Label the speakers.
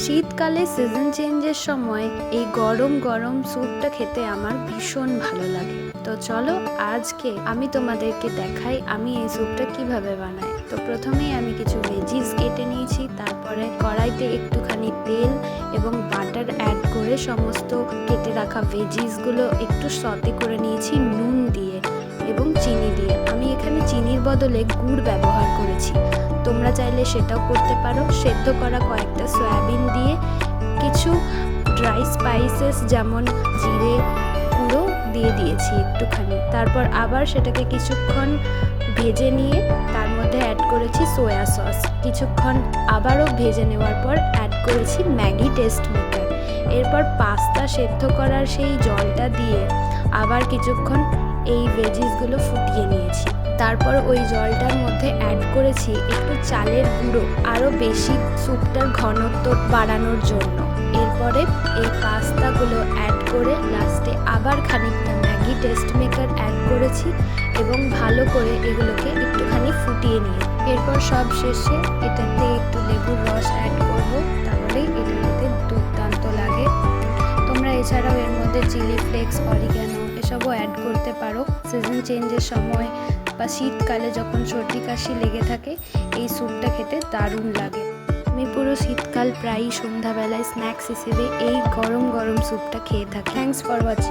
Speaker 1: শীতকালে সিজন চেঞ্জের সময় এই গরম গরম স্যুপটা খেতে আমার ভীষণ ভালো লাগে। তো চলো আজকে আমি তোমাদেরকে দেখাই আমি এই স্যুপটা কিভাবে বানাই। তো প্রথমেই আমি কিছু ভেজিস কেটে নিয়েছি, তারপরে কড়াইতে একটুখানি তেল এবং বাটার অ্যাড করে সমস্ত কেটে রাখা ভেজিসগুলো একটু সতে করে নিয়েছি নুন দিয়ে এবং চিনি দিয়ে। আমি এখানে চিনির বদলে গুড় ব্যবহার করেছি, তোমরা চাইলে সেটাও করতে পারো। সেদ্ধ করা কয়েকটা সয়াবিন দিয়ে কিছু ড্রাই স্পাইসেস যেমন জিরে গুঁড়ো দিয়ে দিয়েছি একটুখানি, তারপর আবার সেটাকে কিছুক্ষণ ভেজে নিয়ে তার মধ্যে অ্যাড করেছি সোয়া সস। কিছুক্ষণ আবারও ভেজে নেওয়ার পর অ্যাড করেছি ম্যাগি টেস্ট মেকার। এরপর পাস্তা সেদ্ধ করার সেই জলটা দিয়ে আবার কিছুক্ষণ এই ভেজিসগুলো ফুটিয়ে নিয়েছি। তারপর ওই জলটার মধ্যে অ্যাড করেছি একটু চালের গুঁড়ো, আরও বেশি স্যুপটার ঘনত্ব বাড়ানোর জন্য। এরপরে এই পাস্তাগুলো অ্যাড করে লাস্টে আবার খানিকটা ম্যাগি টেস্ট মেকার অ্যাড করেছি এবং ভালো করে এগুলোকে একটুখানি ফুটিয়ে নিয়ে এরপর সব শেষে এটাতে একটু লেবুর রস অ্যাড করব, তাহলেই এটা খেতে দুর্দান্ত লাগে। তোমরা এছাড়াও এর মধ্যে চিলি ফ্লেক্স, অরিগ্যানো এসবও অ্যাড করতে পারো। সিজন চেঞ্জের সময় বা শীতকালে যখন সর্দি কাশি লেগে থাকে এই স্যুপটা খেতে দারুণ লাগে। আমি পুরো শীতকাল প্রায়ই সন্ধ্যাবেলায় স্ন্যাক্স হিসেবে এই গরম গরম স্যুপটা খেয়ে থাকি। Thanks for watching.